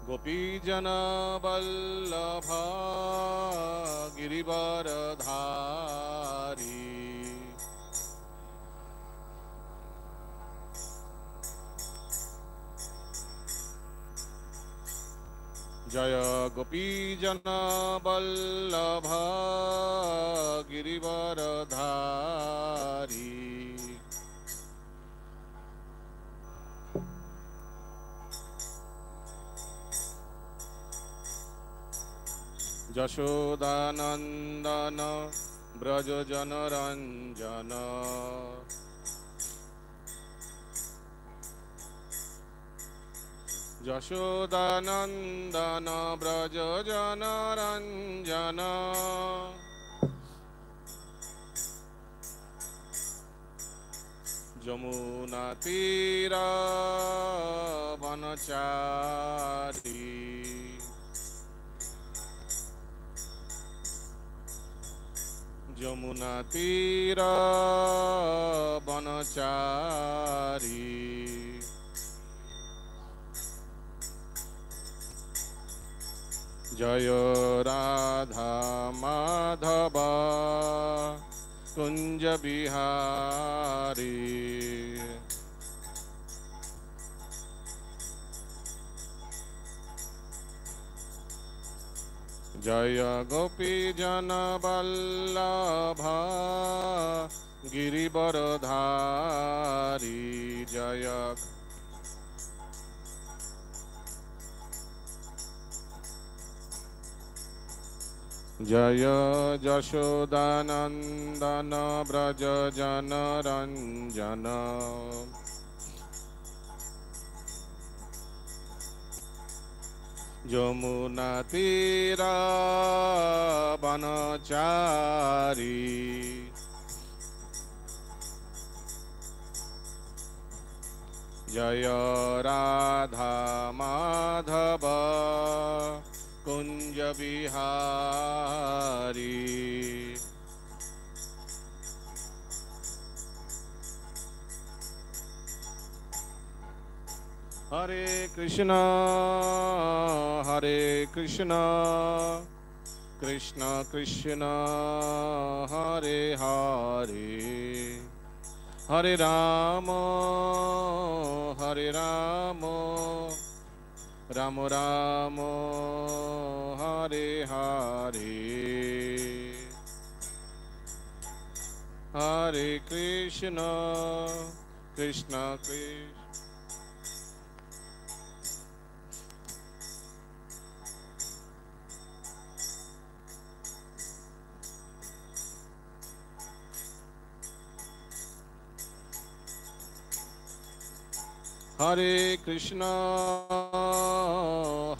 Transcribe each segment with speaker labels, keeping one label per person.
Speaker 1: गोपीजन वल्लभा गिरिवरधारी जय गोपीजन वल्लभा गिरिवरधारी यशोदानंदन ब्रज जनरंजन यशोदानंदन ब्रज जनरंजन जमुना तीरा वनचारी जमुना तीरा वनचारी जय राधा माधव कुंज बिहारी जय गोपी जन वल्लभा गिरिवरधारी जय जय यशोदानंदन ब्रज जनरंजन जमुना तीरा वनचारी जय राधा माधव कुंज बिहारी हरे कृष्ण कृष्ण कृष्ण हरे हरे हरे राम राम राम हरे हरे हरे कृष्ण कृष्ण कृष्ण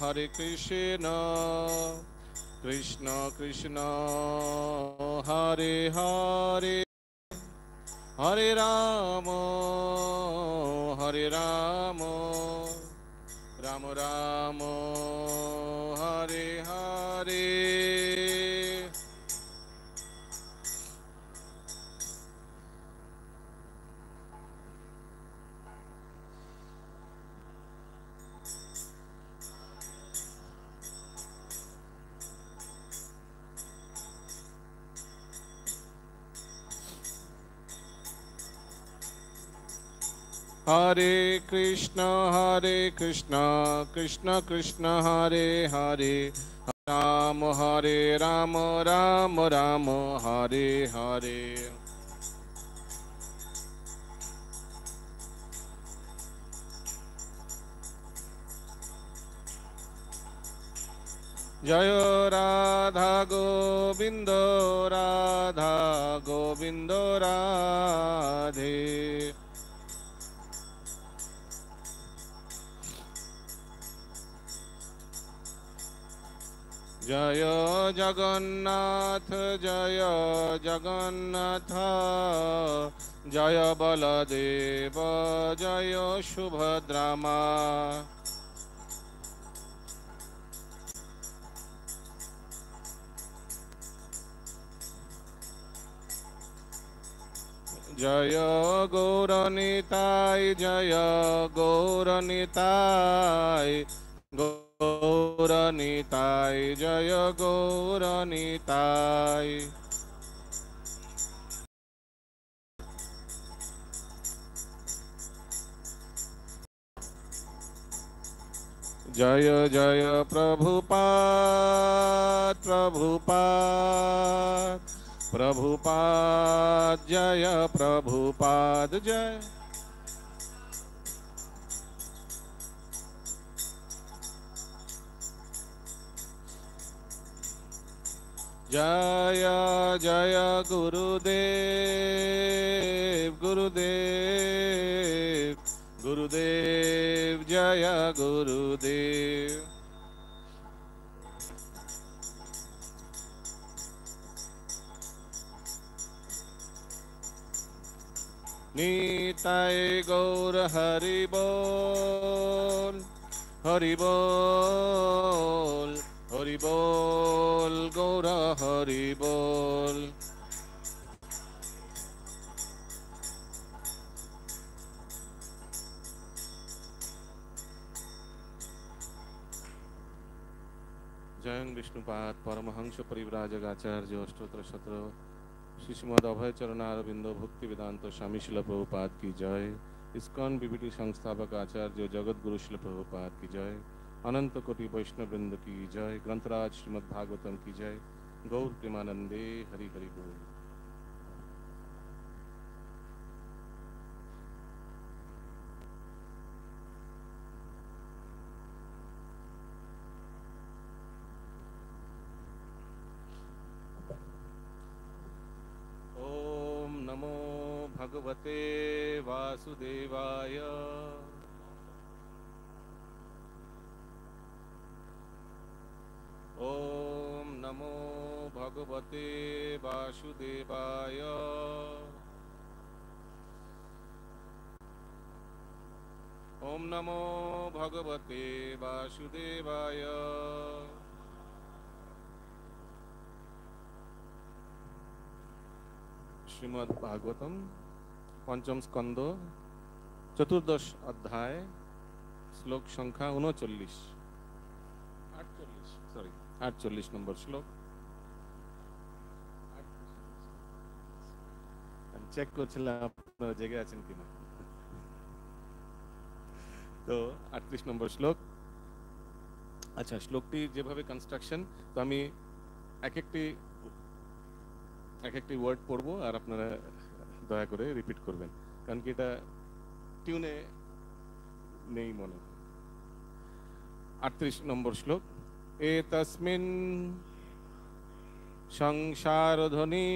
Speaker 1: हरे कृष्ण कृष्ण कृष्ण हरे हरे हरे राम राम राम हरे हरे हरे कृष्ण कृष्ण कृष्ण हरे हरे राम राम राम हरे हरे जय राधा गोविंद राधे जय जगन्नाथ जय बलदेव जय सुभद्रामा जय गौरनिताय गौरनिताय गौरनिताय নিতাই জয় গৌর নিতাই। জয় জয় প্রভুপাদ প্রভুপাদ প্রভুপাদ জয় প্রভুপাদ জয়। জয় জয় গুরুদেব গুরুদেব গুরুদেব জয় গুরুদেব। নিতাই গৌর হরি বল হরি বল হরি বল গৌর হরি বল। জয়ং বিষ্ণুপাদ পরমহংস পরিব্রাজক আচার্য অষ্টোত্তর শতর শ্রীশ্রীমদ অভয়চরণ অরবিন্দ ভক্তি বেদান্ত স্বামী শিল প্রভুপাদ की जय। इस्कॉन बीबीटी संस्थापक आचार्य जगत गुरु शिल प्रभुपाद की जय। अनंत कोटि वैष्णव वृंद की जय। ग्रंथराज श्रीमद् भागवतम की जय। गौर प्रेमानंदे हरि हरि बोल। ओम नमो भगवते वासुदेवाय। ओम नमो भगवते वासुदेवाय। ओम नमो भगवते वासुदेवाय। श्रीमद् भागवतम पंचम स्कंद चतुर्दश अध्याय श्लोक संख्या 39 48 नंबर श्लोक। চেক করছিলাম আপনারা জেগে আছেন কিনা। তো 38 নম্বর শ্লোক। আচ্ছা, শ্লোকটি যেভাবে কনস্ট্রাকশন, তো আমি এক একটি ওয়ার্ড পড়বো আর আপনারা দয়া করে রিপিট করবেন, কারণ কি এটা টিউনে নেই মনে। 38 নম্বর শ্লোক। এতস্মিন সংসারধ্বনি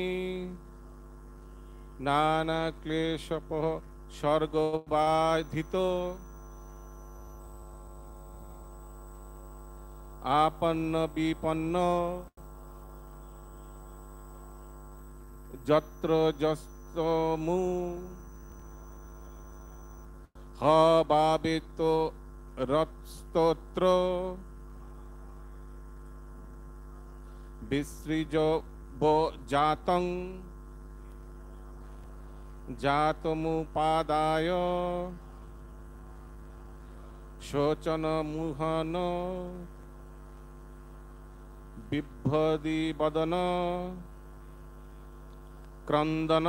Speaker 1: নানা ক্লেশপঃ স্বর্গবাধিত আপন্ন বিপন্ন যত্র যস্তমু হবাবিত রৎস্তোত্র বিসৃজ জাতং জাতমুপাদায় শোচন মুহন বিভ্বদি বদন ক্রন্দন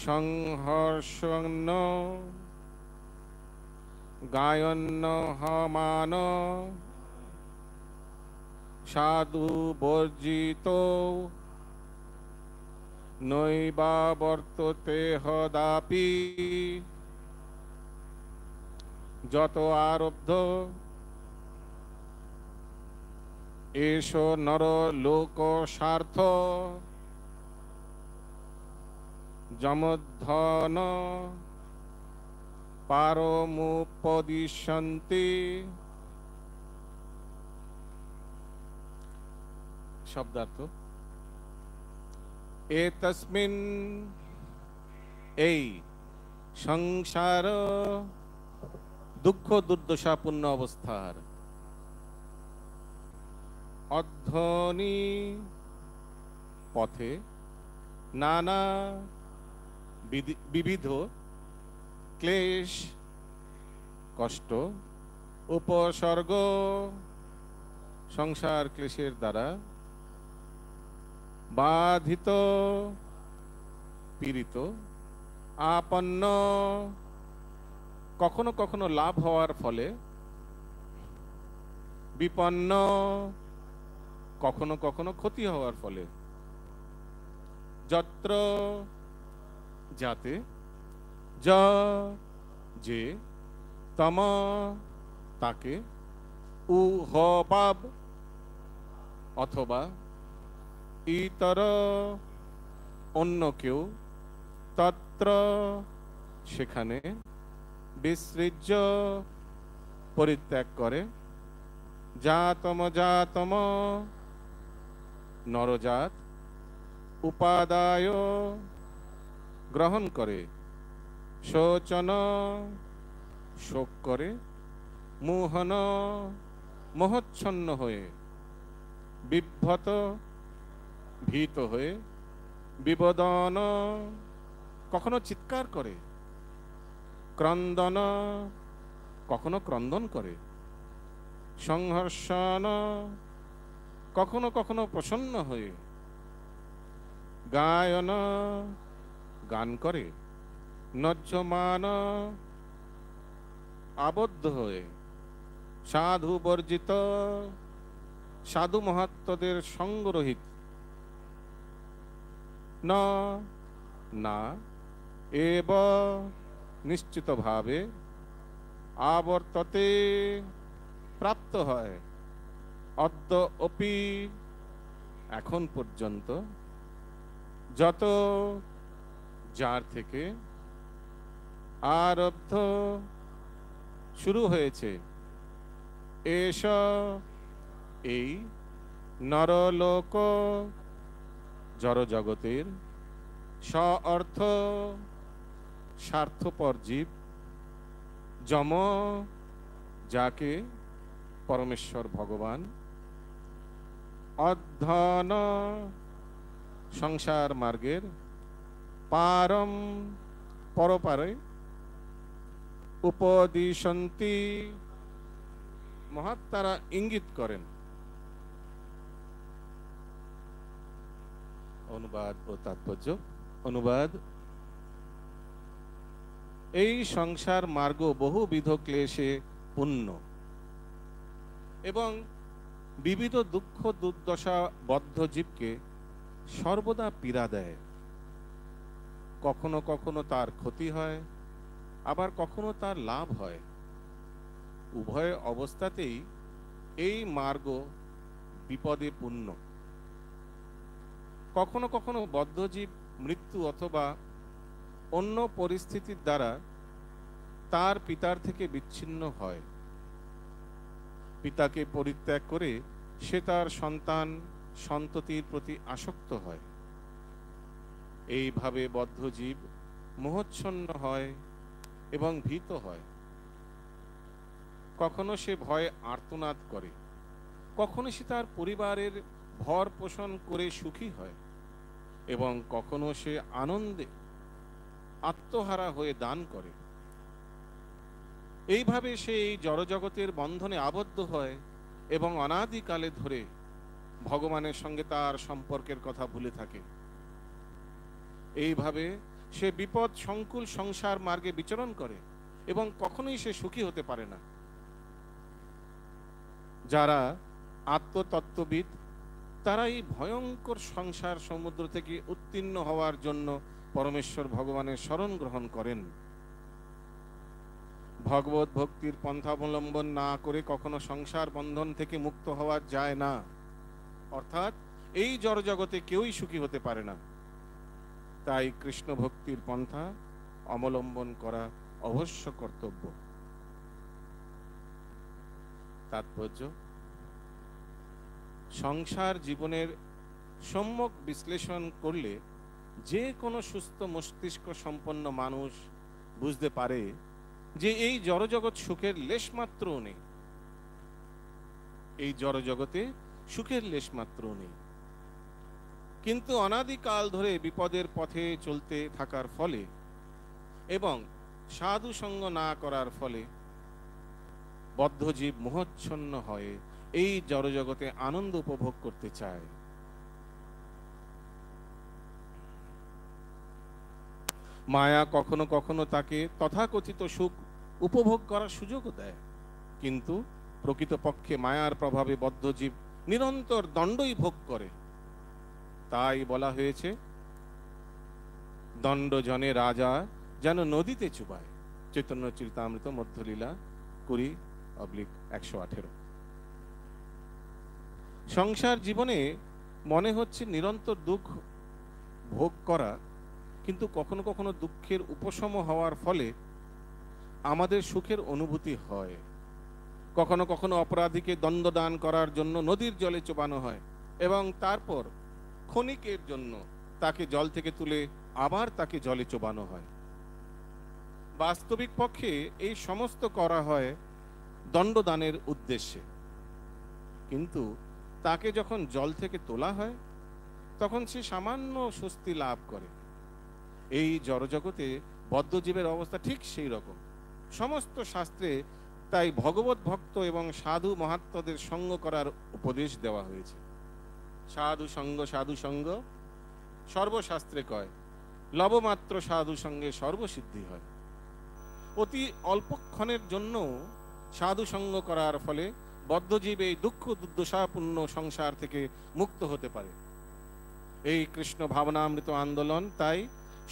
Speaker 1: সংহর্ষণ গায়ন্ন হমান সাধু বর্জিত নৈবা বর্ততে হদাপি যত আরব্ধ এষ নর লোক স্বার্থ যমধন পারমুপদিশন্তি। শব্দার্থ: এতস্মিন এই সংসার দুঃখ দুর্দশাপূর্ণ অবস্থার অধ্বনি পথে নানা বিবিধ ক্লেশ কষ্ট উপসর্গ সংসার ক্লেশের দ্বারা বাধিত পীড়িত আপন্ন, কখনো কখনো লাভ হওয়ার ফলে বিপন্ন, কখনো কখনো ক্ষতি হওয়ার ফলে, যত্র যাতে, যে, তম তাকে, উহপাব অথবা, ইতর অন্য কেউ, তত্র সেখানে, বিসৃজ্য পরিত্যাগ করে, জাতম নরজাত, উপাদায় গ্রহণ করে, শোচন শোক করে, মোহন মোহচ্ছন্ন হয়ে, বিভ্রত ভীত হয়ে, বিবদন কখনো চিৎকার করে, ক্রন্দন কখনো ক্রন্দন করে, সংহর্ষণ কখনো কখনো প্রসন্ন হয়ে, গায়ন গান করে, নজ্জমান আবদ্ধ হয়ে, সাধু বর্জিত সাধু মহাত্মদের সঙ্গরহিত, না এব নিশ্চিত ভাবে, আবর্ততে প্রাপ্ত হয়, অদ্য অপি এখন পর্যন্ত, যত যার থেকে, আরব্ধ শুরু হয়েছে, এস এই, নরলোক জড়জগতের, স্ব-অর্থ স্বার্থপর জীব, যম যাকে পরমেশ্বর ভগবান, অধ্যয়ন সংসার মার্গের, পারম পরপারে, উপদিশন্তি মহাত্মারা ইঙ্গিত করেন। অনুবাদ ও তাৎপর্য। অনুবাদ: এই সংসার মার্গ বহুবিধ ক্লেশে পূর্ণ এবং বিবিধ দুঃখ দুর্দশা বদ্ধ জীবকে সর্বদা পীড়া দেয়। কখনো কখনো তার ক্ষতি হয়, আবার কখনো তার লাভ হয়। উভয় অবস্থাতেই এই মার্গ বিপদে পূর্ণ। কখনো কখনো বদ্ধজীব মৃত্যু অথবা অন্য পরিস্থিতির দ্বারা তার পিতার থেকে বিচ্ছিন্ন হয়। পিতাকে পরিত্যাগ করে সে তার সন্তান সন্ততির প্রতি আসক্ত হয়। এইভাবে বদ্ধজীব মোহচ্ছন্ন হয় এবং ভীত হয়। কখনো সে ভয়ে আর্তনাদ করে, কখনো সে তার পরিবারের ভর পোষণ করে সুখী হয় এবং কখনো সে আনন্দে আত্মহারা হয়ে দান করে। এইভাবে সে এই জড়জগতের বন্ধনে আবদ্ধ হয় এবং অনাদিকালে ধরে ভগবানের সঙ্গে তার সম্পর্কের কথা ভুলে থাকে। এইভাবে সে বিপদ সংকুল সংসার মার্গে বিচরণ করে এবং কখনোই সে সুখী হতে পারে না। যারা আত্মতত্ত্ববিদ তারা এই ভয়ঙ্কর সংসার সমুদ্র থেকে উত্তীর্ণ হওয়ার জন্য পরমেশ্বর ভগবানের শরণ গ্রহণ করেন। ভগবত ভক্তির পন্থা অবলম্বন না করে কখনো সংসার বন্ধন থেকে মুক্ত হওয়া যায় না। অর্থাৎ এই জড়জগতে কেউই সুখী হতে পারে না। তাই কৃষ্ণ ভক্তির পন্থা অবলম্বন করা অবশ্য কর্তব্য। তাৎপর্য: সংসার জীবনের সম্যক বিশ্লেষণ করলে যে কোনো সুস্থ মস্তিষ্ক সম্পন্ন মানুষ বুঝতে পারে যে এই জড়জগৎ সুখের লেশমাত্রও নেই। এই জড়জগতে সুখের লেশমাত্রও নেই। কিন্তু অনাদিকাল ধরে বিপদের পথে চলতে থাকার ফলে এবং সাধু সঙ্গ না করার ফলে বদ্ধজীব মোহচ্ছন্ন হয়ে এই জড়জগতে আনন্দ উপভোগ করতে চায়। মায়া কখনো কখনো তাকে তথাকথিত সুখ উপভোগ করার সুযোগও দেয়, কিন্তু প্রকৃতপক্ষে মায়ার প্রভাবে বদ্ধ জীব নিরন্তর দণ্ডই ভোগ করে। তাই বলা হয়েছে, দণ্ড জনে রাজা যেন নদীতে চুবায়। চৈতন্য চরিতামৃত মধ্যলীলা 20/118। সংসার জীবনে মনে হচ্ছে নিরন্তর দুঃখ ভোগ করা, কিন্তু কখনো কখনো দুঃখের উপশম হওয়ার ফলে আমাদের সুখের অনুভূতি হয়। কখনো কখনো অপরাধীকে দণ্ডদান করার জন্য নদীর জলে চোবানো হয় এবং তারপর ক্ষণিকের জন্য তাকে জল থেকে তুলে আবার তাকে জলে চোবানো হয়। বাস্তবিক পক্ষে এই সমস্ত করা হয় দণ্ডদানের উদ্দেশ্যে, কিন্তু তাকে যখন জল থেকে তোলা হয় তখন সে সামান্য স্বস্তি লাভ করে। এই জড়জগতে বদ্ধজীবের অবস্থা ঠিক সেই রকম। সমস্ত শাস্ত্রে তাই ভগবত ভক্ত এবং সাধু মহাত্মাদের সঙ্গ করার উপদেশ দেওয়া হয়েছে। সাধু সঙ্গ সর্বশাস্ত্রে কয়, লবমাত্র সাধু সঙ্গে সর্বসিদ্ধি হয়। অতি অল্পক্ষণের জন্য সাধু সঙ্গ করার ফলে বদ্ধজীব এই দুঃখ দুর্দশাপূর্ণ সংসার থেকে মুক্ত হতে পারে। এই কৃষ্ণ ভাবনামৃত আন্দোলন তাই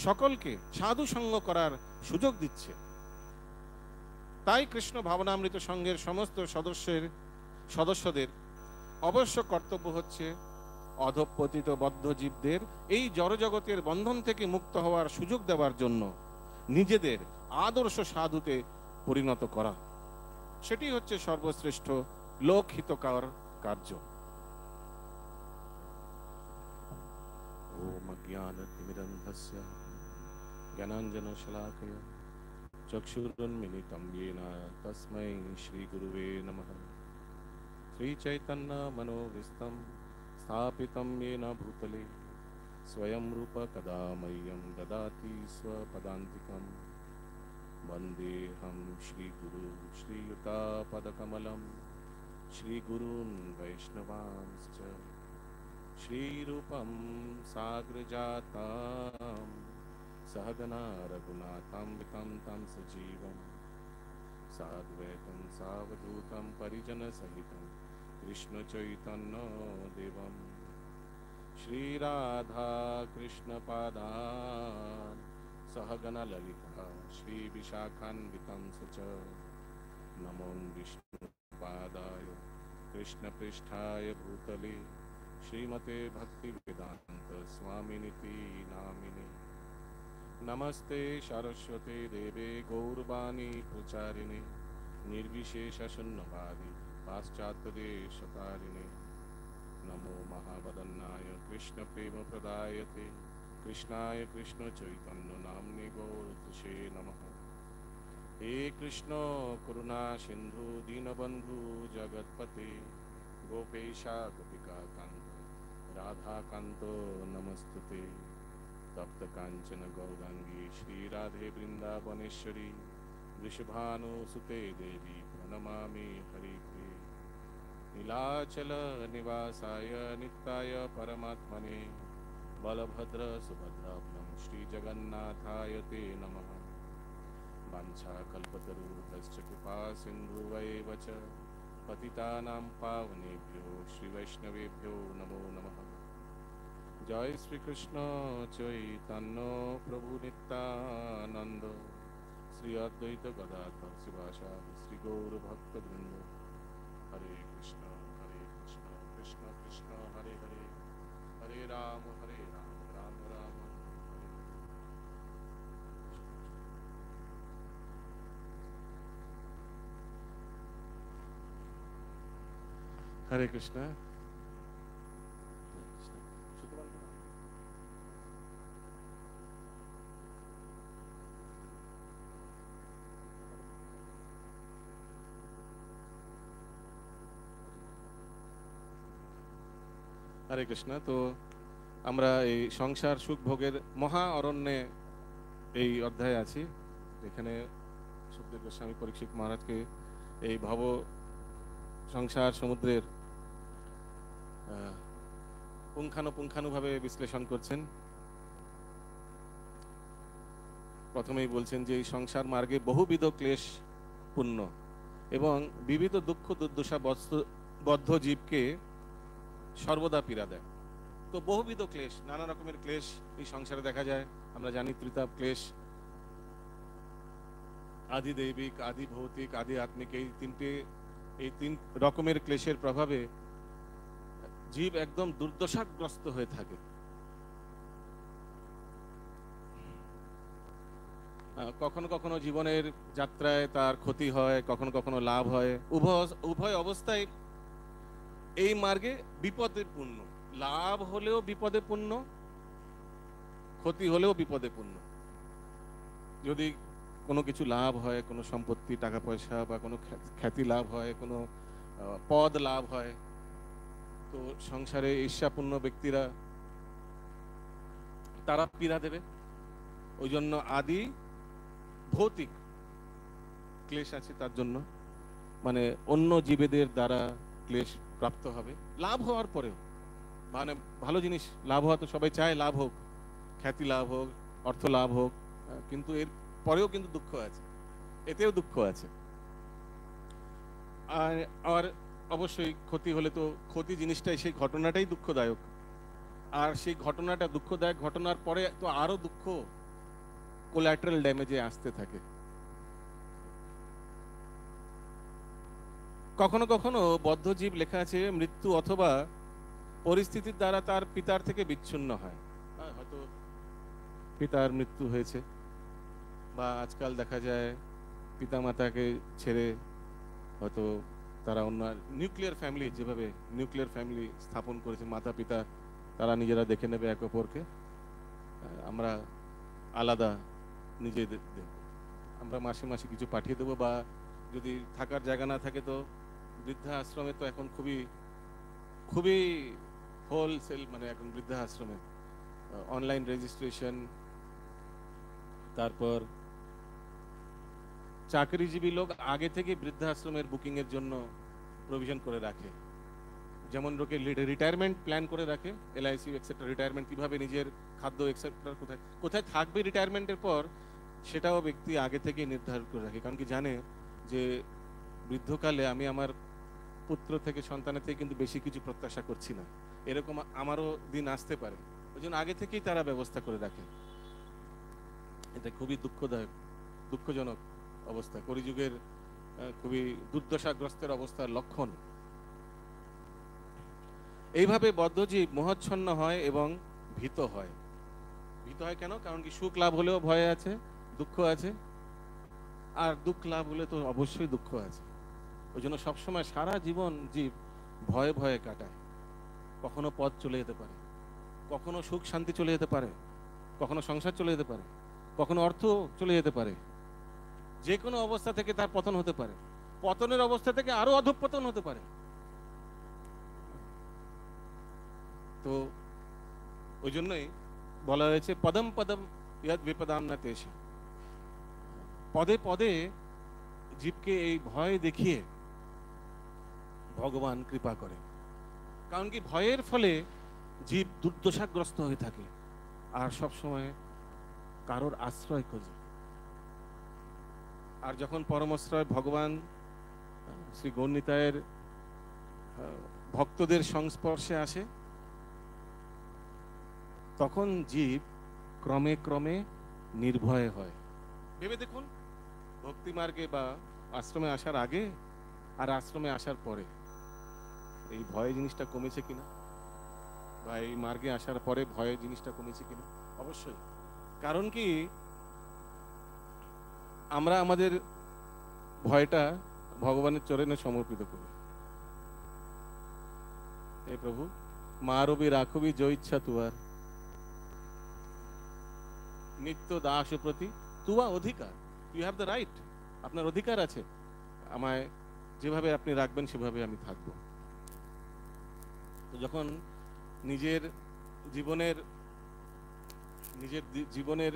Speaker 1: সকলকে সাধু সঙ্গ করার সুযোগ দিচ্ছে। তাই কৃষ্ণ ভাবনামৃত সংঘের সমস্ত সদস্যদের অবশ্য কর্তব্য হচ্ছে অধঃপতিত বদ্ধজীবদের এই জড়জগতের বন্ধন থেকে মুক্ত হওয়ার সুযোগ দেওয়ার জন্য নিজেদের আদর্শ সাধুতে পরিণত করা। সেটি হচ্ছে সর্বশ্রেষ্ঠ লোকহিতকর কার্য। ওম অজ্ঞানতিমিরন্ধস্য জ্ঞানাঞ্জনশলাকয়া চক্ষুरुन्मिलितं येन तस्मै श्रीगुरुवे नमः। श्रीचैतन्यमनोभीष्टं स्थापितं येन भूतले स्वयं रूप कदा मह्यं ददाति स्वपदान्तिकं। वन्देऽहं श्रीगुरु श्रीयुतापदकमलं श्रीगुरून् वैष्णवांश्च श्रीरूपं साग्रजातं सहगना रघुनाथान्वितं तं सजीवं साद्वैतं सावधूतं परिजनसहितं कृष्णचैतन्यदेवं श्रीराधा कृष्णपादान् सहगना ललिता श्रीविशाखान्वितं च नमो विष्णुपादाय कृष्णपृष्ठाय भूतले श्रीमते भक्तिवेदान्त स्वामिनिति नामिने। नमस्ते सरस्वते देवे गौरवाणी प्रचारिणे निर्विशेष शून्यवादी पाश्चात्यदेशतारिणे। नमो महावदन्नाय कृष्ण प्रेम प्रदायते कृष्णाय कृष्ण चैतन्य नाम्ने गौरतुषे नमः। हे कृष्ण करुणा सिंधु दीनबंधु जगत्पते गोपेशा गोपिका कांत राधा कांत नमस्तुते। तप्त कांचन गौरांगी श्री राधे वृंदावनेश्वरी वृषभानुसुते देवी प्रणमामि हरिप्रिये। नीलाचल निवासाय नित्याय परमात्मने बलभद्र सुभद्राभ्यां श्री जगन्नाथाय ते नमः। वाञ्छाकल्पतरुभ्यश्च कृपा सिन्धुवैव च पतितानां पावनेभ्यो श्री वैष्णवेभ्यो नमो नमः। जय श्री कृष्ण चैतन्य प्रभु नित्यानंद श्री अद्वैत गदाधर शिवासादि श्री गौर भक्त वृंद। हरे कृष्ण कृष्ण कृष्ण हरे हरे हरे राम राम राम हरे कृष्ण। হরে কৃষ্ণ। তো আমরা এই সংসার সুখ ভোগের মহা অরণ্যে এই অধ্যায়ে আছি, এখানে সুখদেব গোস্বামী পরীক্ষিত মহারাজকে এই ভব সংসার সমুদ্রের পুঙ্খানুপুঙ্খানুভাবে বিশ্লেষণ করছেন। প্রথমেই বলছেন যে এই সংসার মার্গে বহুবিধ ক্লেশ পূর্ণ এবং বিবিধ দুঃখ দুর্দশা বদ্ধ জীবকে সর্বদা পীড়া দেয়। তো বহুবিধ ক্লেশ, নানা রকমের ক্লেশ এই সংসারে দেখা যায়। আমরা জানি ত্রিতাপ ক্লেশ, আদি দৈবিক, আদি ভৌতিক, আদি আত্মিক, এই তিন রকমের ক্লেশের প্রভাবে জীব একদম দুর্দশাগ্রস্ত হয়ে থাকে। কখনো কখনো জীবনের যাত্রায় তার ক্ষতি হয়, কখনো কখনো লাভ হয়। উভয় অবস্থায় এই মার্গে বিপদে পূর্ণ। লাভ হলেও বিপদে পূর্ণ, ক্ষতি হলেও বিপদে পূর্ণ। যদি কোনো কিছু লাভ হয়, কোনো সম্পত্তি, টাকা পয়সা বা কোনো খ্যাতি লাভ হয়, কোনো পদ লাভ হয়, তো সংসারে ঈর্ষাপূর্ণ ব্যক্তিরা তারা পীড়া দেবে। ওই জন্য আদি ভৌতিক ক্লেশ আছে তার জন্য, মানে অন্য জীবেদের দ্বারা ক্লেশ প্রাপ্ত হবে লাভ হওয়ার পরেও। মানে ভালো জিনিস লাভ হওয়া তো সবাই চায়, লাভ হোক, খ্যাতি লাভ হোক, অর্থ লাভ হোক, কিন্তু এর পরেও কিন্তু দুঃখ আছে, এতেও দুঃখ আছে। আর অবশ্যই ক্ষতি হলে তো ক্ষতি জিনিসটাই, সেই ঘটনাটাই দুঃখদায়ক। আর সেই ঘটনাটা দুঃখদায়ক ঘটনার পরে তো আরো দুঃখ কোল্যাটারাল ড্যামেজে আসতে থাকে। কখনো কখনো বদ্ধজীব লেখা আছে মৃত্যু অথবা পরিস্থিতির দ্বারা তার পিতার থেকে বিচ্ছিন্ন হয়। হয়তো পিতার মৃত্যু হয়েছে, বা আজকাল দেখা যায় পিতা মাতাকে ছেড়ে হয়তো তারা অন্য নিউক্লিয়ার ফ্যামিলি, যেভাবে নিউক্লিয়ার ফ্যামিলি স্থাপন করেছে মাতা পিতা, তারা নিজেরা দেখে নেবে এক অপরকে, আমরা আলাদা নিজেদের দেখব, আমরা মাসে মাসে কিছু পাঠিয়ে দেবো, বা যদি থাকার জায়গা না থাকে তো বৃদ্ধা আশ্রমে তো এখন খুবই খুবই হোলসেল, মানে এখন বৃদ্ধা আশ্রমে অনলাইন রেজিস্ট্রেশন, তারপর চাকরিজীবী লোক আগে থেকে বৃদ্ধাশ্রমের বুকিং এর জন্য প্রভিশন করে রাখে। যেমন লোকে রিটায়ারমেন্ট প্ল্যান করে রাখে, এলআইসি এক্সেট্রা, রিটায়ারমেন্ট কিভাবে, নিজের খাদ্য এক্সেট্রা, কোথায় কোথায় থাকবে রিটায়ারমেন্টের পর, সেটাও ব্যক্তি আগে থেকে নির্ধারণ করে রাখে। কারণ কি জানে যে বৃদ্ধকালে আমি আমার পুত্র থেকে, সন্তানের থেকে কিন্তু বেশি কিছু প্রত্যাশা করছি না, এরকম আমারও দিন আসতে পারে। ওই জন্য আগে থেকেই তারা ব্যবস্থা করে রাখে। এটা খুবই দুঃখজনক অবস্থা, কলিযুগের খুবই দুর্দশাগ্রস্তের অবস্থার লক্ষণ। এইভাবে বদ্ধজীব মোহাচ্ছন্ন হয় এবং ভীত হয়। ভীত হয় কেন? কারণ কি সুখ লাভ হলেও ভয় আছে, দুঃখ আছে, আর দুঃখ লাভ হলে তো অবশ্যই দুঃখ আছে। ওই জন্য সবসময় সারা জীবন জীব ভয়ে ভয়ে কাটায়। কখনো পদ চলে যেতে পারে, কখনো সুখ শান্তি চলে যেতে পারে, কখনো সংসার চলে যেতে পারে, কখনো অর্থ চলে যেতে পারে। যে কোনো অবস্থা থেকে তার পতন হতে পারে, পতনের অবস্থা থেকে আরো অধঃপতন হতে পারে। তো ওই জন্যই বলা হয়েছে পদম পদম ইয়াদ বিপদাম না তেষা। পদে পদে জীবকে এই ভয় দেখিয়ে ভগবান কৃপা করে। কারণ কি ভয়ের ফলে জীব দুর্দশাগ্রস্ত হয়ে থাকে আর সব সময় কারোর আশ্রয় খোঁজে। আর যখন পরমাশ্রয় ভগবান শ্রী গৌরনিতায়ের ভক্তদের সংস্পর্শে আসে, তখন জীব ক্রমে ক্রমে নির্ভয় হয়। ভেবে দেখুন, ভক্তি মার্গে বা আশ্রমে আসার আগে আর আশ্রমে আসার পরে এই ভয় জিনিসটা কমেছে কিনা, বা এই মার্গে আসার পরে ভয় জিনিসটা কমেছে কিনা? অবশ্যই। কারণ কি আমরা আমাদের ভয়টা ভগবানের চরণে সমর্পিত করি। হে প্রভু, মারবি রাখবি जो ইচ্ছা তুয়ার, নিত্য দাস প্রতি তুয়া অধিকার। ইউ হ্যাভ দ্য রাইট, আপনার অধিকার আছে, আমায় যেভাবে আপনি রাখবেন সেভাবে আমি থাকব। তো যখন নিজের জীবনের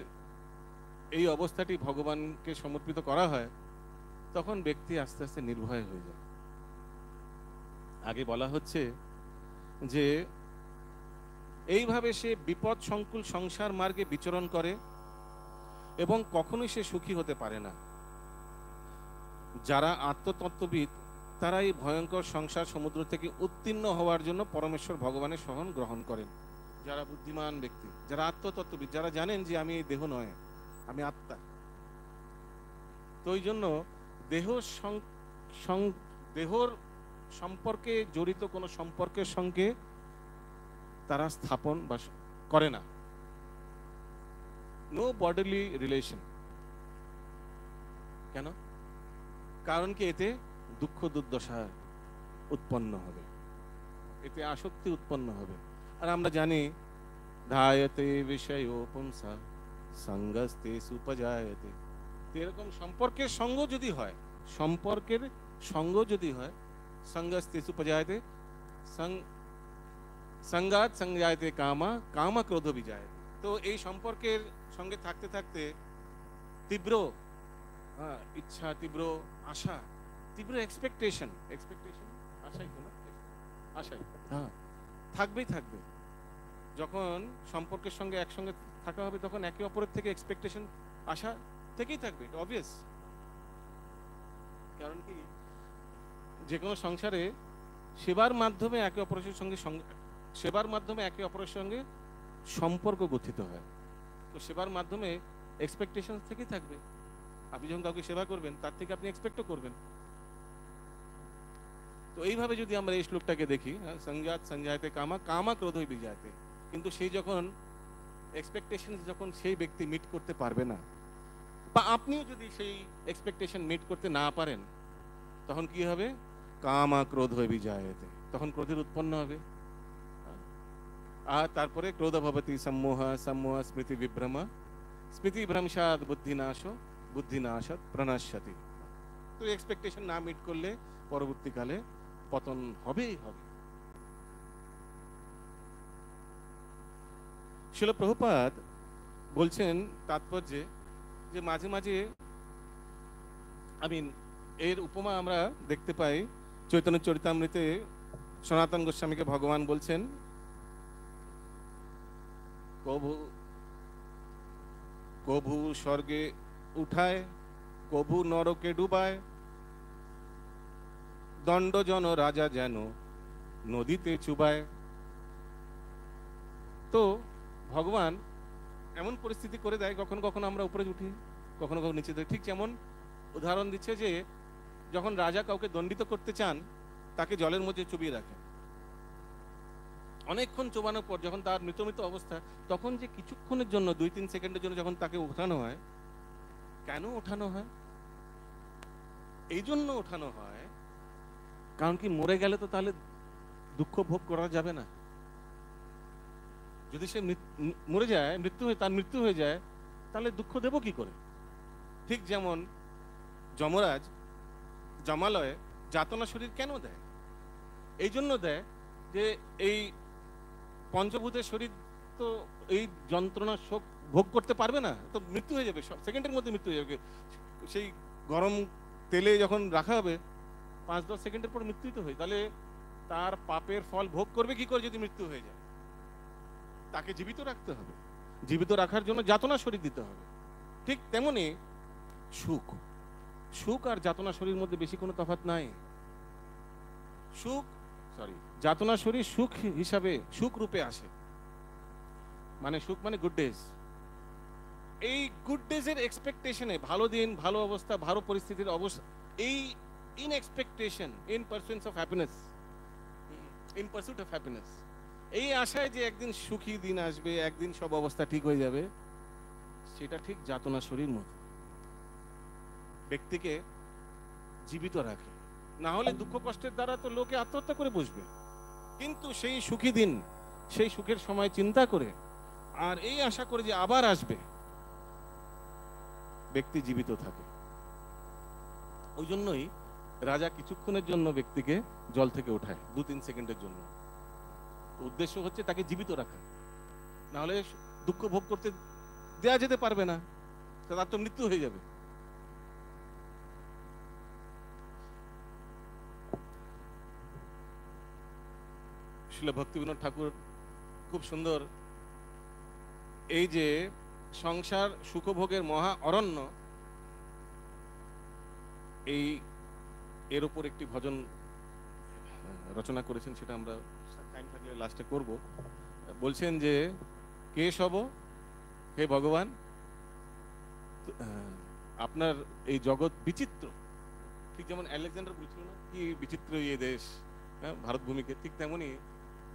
Speaker 1: এই অবস্থাটি ভগবানকে সমর্পিত করা হয়, তখন ব্যক্তি আস্তে আস্তে নির্ভয় হয়ে যায়। আগে বলা হচ্ছে যে এইভাবে সে বিপদ সংকুল সংসার মার্গে বিচরণ করে এবং কখনোই সে সুখী হতে পারে না। যারা আত্মতত্ত্ববিদ তারা এই ভয়ঙ্কর সংসার সমুদ্র থেকে উত্তীর্ণ হওয়ার জন্য পরমেশ্বর ভগবানের শরণ গ্রহণ করেন। যারা বুদ্ধিমান ব্যক্তি, যারা আত্মতত্ত্ববিদ, যারা জানেন যে আমি এই দেহ নয়, আমি আত্মা, তো ওই জন্য দেহর সম্পর্কে জড়িত কোনো সম্পর্কের সঙ্গে তারা স্থাপন বা করে না। No bodily relation. কেন? কারণ কি এতে দুঃখ দুর্দশা উৎপন্ন হবে, এতে আসক্তি উৎপন্ন হবে। আর আমরা জানি ধায়তে বিষয় পুংসা সঙ্গস্তে সুপজায়তে। এরকম সম্পর্কের সঙ্গ যদি হয়, সম্পর্কের সঙ্গ যদি হয়, সঙ্গস্তে সুপজায়তে, সঙ্গাত সংজায়তে কামা, কামা ক্রোধ বিজায়তে। তো এই সম্পর্কের সঙ্গে থাকতে থাকতে তীব্র ইচ্ছা, তীব্র আশা, তীব্র এক্সপেকটেশন, আশাই তো না, আশাই থাকবেই থাকবে। যখন সম্পর্কের সঙ্গে একসঙ্গে থাকা হবে তখন একে অপরের থেকে এক্সপেকটেশন, আশা থেকেই থাকবে, এটা অবভিয়াস। কারণ কি, যে কোনো সংসারে সেবার মাধ্যমে একে অপরের সঙ্গে সম্পর্ক গঠিত হয়। তো সেবার মাধ্যমে এক্সপেকটেশন থেকেই থাকবে। আপনি যখন কাউকে সেবা করবেন তার থেকে আপনি এক্সপেক্টও করবেন। তো এইভাবে যদি আমরা এই শ্লোকটাকে দেখি, সংজাত সংজায়তে কামা, কামা ক্রোধই বিজায়তে। কিন্তু সেই যখন এক্সপেকটেশন যখন সেই ব্যক্তি মিট করতে পারবে না, বা আপনিও যদি সেই এক্সপেকটেশন মিট করতে না পারেন, তখন কি হবে? কামা ক্রোধ হয়ে বিজায়তে, তখন ক্রোধের উৎপন্ন হবে। আর তারপরে ক্রোধ ভবতি সম্মোহ, সম্মোহ স্মৃতি বিভ্রম, স্মৃতি ভ্রংশাৎ বুদ্ধিনাশাৎ প্রণশ্যতি। তো এক্সপেকটেশন না মিট করলে পরবর্তীকালে পতন হবেই হবে। শিল প্রভুপাদ বলছেন তাৎপর্যে যে মাঝে মাঝে এর উপমা আমরা দেখতে পাই চৈতন্য চরিতামৃতে। সনাতন গোস্বামীকে ভগবান বলছেন, কভু স্বর্গে উঠায়, কভু নরকে ডুবায়, দণ্ডজন রাজা যেন নদীতে চুবায়। তো ভগবান এমন পরিস্থিতি করে দেয়, কখনো কখনো আমরা উপরে উঠি, কখনো কখনো নিচে যাই। ঠিক যেমন উদাহরণ দিচ্ছে যে যখন রাজা কাউকে দণ্ডিত করতে চান, তাকে জলের মধ্যে চুবিয়ে রাখে। অনেকক্ষণ চোবানোর পর যখন তার মৃত অবস্থা, তখন যে কিছুক্ষণের জন্য 2-3 সেকেন্ডের জন্য যখন তাকে ওঠানো হয়, কেন ওঠানো হয়? এই জন্য ওঠানো হয় কারণ কি, মরে গেলে তো তাহলে দুঃখ ভোগ করা যাবে না। যদি সে মরে যায়, তার মৃত্যু হয়ে যায়, তাহলে দুঃখ দেব কি করে? ঠিক যেমন যমরাজ যমালয়ে যাতনা শরীর কেন দেয়? এই জন্য দেয় যে এই পঞ্চভূতের শরীর তো এই যন্ত্রণা শোক ভোগ করতে পারবে না, তো মৃত্যু হয়ে যাবে, সেকেন্ডের মধ্যে মৃত্যু হয়ে যাবে। সেই গরম তেলে যখন রাখা হবে 5-10 সেকেন্ডের পর মৃত্যুই তো হয়। তাহলে তার পাপের ফল ভোগ করবে কি করে যদি মৃত্যু হয়ে যায়? তাকে জীবিত রাখতে হবে, জীবিত রাখার জন্য যাতনা শরীর দিতে হবে। ঠিক তেমনি সুখ আর যাতনা শরীর মধ্যে বেশি কোনো তফাৎ নাই। যাতনা শরীর সুখ হিসাবে, সুখ রূপে আসে, মানে সুখ মানে গুড ডেজ। এই গুড ডেজ এর এক্সপেকটেশনে, ভালো দিন, ভালো অবস্থা, ভালো পরিস্থিতির অবস্থা, এই in expectation, in pursuance of happiness, in pursuit of happiness, এই আশায় যে একদিন সুখী দিন আসবে, একদিন সব অবস্থা ঠিক হয়ে যাবে, সেটা ঠিক যাতনা শরীর মতো ব্যক্তিকে জীবিত রাখে। না হলে দুঃখ কষ্টের দ্বারা তো লোকে আত্মহত্যা করে বসবে। কিন্তু সেই সুখী দিন, সেই সুখের সময় চিন্তা করে আর এই আশা করে যে আবার আসবে, ব্যক্তি জীবিত থাকে। ওই জন্যই রাজা কিছুক্ষণের জন্য ব্যক্তিকে জল থেকে ওঠায়, 2-3 সেকেন্ডের জন্য। উদ্দেশ্য হচ্ছে তাকে জীবিত রাখা, না হলে দুঃখ ভোগ করতে দেয়া যেতে পারবে না, তার তো মৃত্যু হয়ে যাবে। শ্রীল ভক্তিবিনোদ ঠাকুর খুব সুন্দর এই যে সংসার সুখভোগের মহা অরণ্য, এই এর উপর একটি ভজন রচনা করেছেন, সেটা আমরা টাইম থাকলে লাস্টে করব। বলছেন যে কেশব, হে ভগবান, আপনার এই জগৎ বিচিত্র, ঠিক যেমন আলেকজান্ডার বলছিল না কি বিচিত্র এই দেশ, হ্যাঁ, ভারত ভূমিকে, ঠিক তেমনি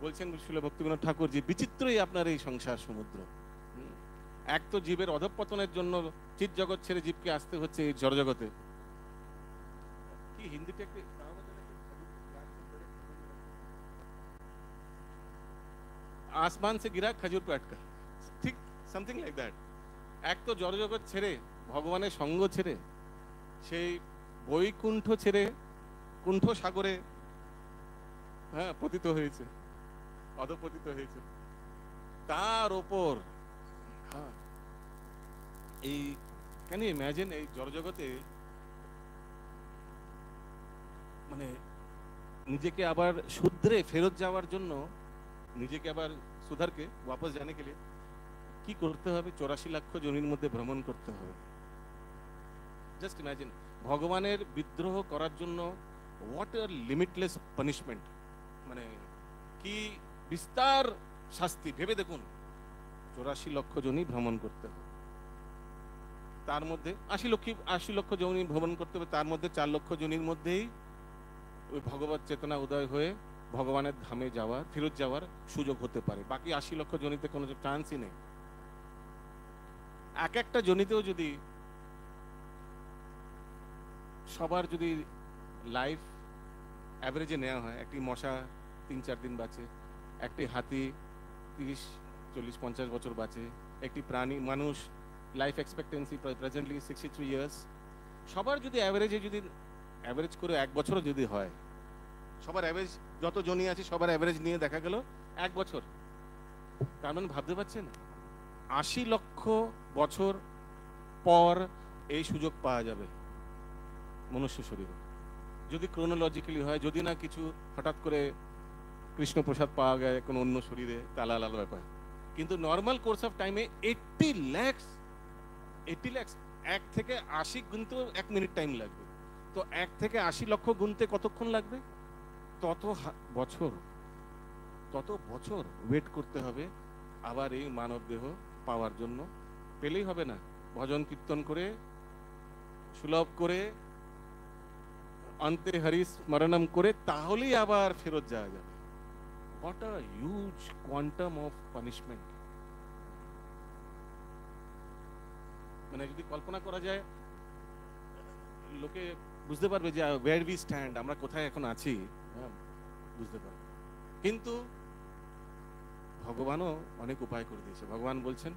Speaker 1: বলছেন শ্রীল ভক্তিবিনোদ ঠাকুর যে বিচিত্রই আপনার এই সংসার সমুদ্র। এক তো জীবের অধঃপতনের জন্য চিৎ জগৎ ছেড়ে জীবকে আসতে হচ্ছে এই জড়জগতে। কি হিন্দিতে একটি আসমান সে গিরা খজুর পে আটকা, ঠিক সামথিং লাইক দ্যাট। এক তো জড়জগৎ ছেড়ে ভগবানের সঙ্গ ছেড়ে সেই বৈকুণ্ঠ ছেড়ে কুণ্ঠ সাগরে, হ্যাঁ, পতিত হয়েছে, অধপতিত হয়েছে। তার ওপর এই ক্যান ইউ ইমাজিন এই জড়জগতে মানে নিজেকে আবার শুধরে ফেরত যাওয়ার জন্য, নিজেকে আবার সুধারকে वापस जाने के लिए কি করতে হবে? 84 লাখ জনির মধ্যে ভ্রমণ করতে হবে। জাস্ট ইমাজিন, ভগবানের বিদ্রোহ করার জন্য হোয়াট আর লিমিটলেস পানিশমেন্ট, মানে কি বিস্তার শাস্তি। ভেবে দেখুন, 84 লক্ষ জনি ভ্রমণ করতে হবে, তার মধ্যে 80 লক্ষ জনি ভ্রমণ করতে হবে, তার মধ্যে 4 লক্ষ জনির মধ্যেই ওই ভগবত চেতনা উদয় হয়ে ভগবানের ধামে যাওয়ার, ফেরত যাওয়ার সুযোগ হতে পারে। বাকি 80 লক্ষ জনিতে কোনো চান্সই নেই। এক একটা জনিতেও যদি সবার যদি লাইফ অ্যাভারেজে নেওয়া হয়, একটি মশা 3-4 দিন বাঁচে, একটি হাতি 30, 40, 50 বছর বাঁচে, একটি প্রাণী মানুষ লাইফ এক্সপেক্টেন্সি প্রেজেন্টলি 63 ইয়ার্স। সবার যদি অ্যাভারেজে, যদি অ্যাভারেজ করে 1 বছরও যদি হয়, সবার অ্যাভারেজ যত জনি আছে সবার অ্যাভারেজ নিয়ে দেখা গেল 1 বছর। তার মানে ভাবতে পারছেন 80 লক্ষ বছর পর এই সুযোগ পাওয়া যাবে মনুষ্য শরীরে, যদি ক্রোনোলজিক্যালি হয়, যদি না কিছু হঠাৎ করে কৃষ্ণপ্রসাদ পাওয়া যায় কোনো অন্য শরীরে, তালা আলাদা ব্যাপার। কিন্তু নর্মাল কোর্স অফ টাইমে 80 লাখ 1 থেকে 80 গুনতেও 1 মিনিট টাইম লাগবে। তো 1 থেকে 80 লক্ষ গুনতে কতক্ষণ লাগবে? তত বছর ওয়েট করতে হবে আবার এই মানব দেহ পাওয়ার জন্য। পেলেই হবে না, ভজন কীর্তন করে, সুলভ করে, অন্তে হরি স্মরণম করে, তাহলেই আবার ফেরত যাওয়া যাবে। What a huge quantum of punishment. মানে যদি কল্পনা করা যায়, লোকে বুঝতে পারবে যে ওয়্যার উই স্ট্যান্ড, আমরা কোথায় এখন আছি, বুঝতে পারবে। কিন্তু ভগবানও অনেক উপায় করে দিয়েছে। ভগবান বলছেন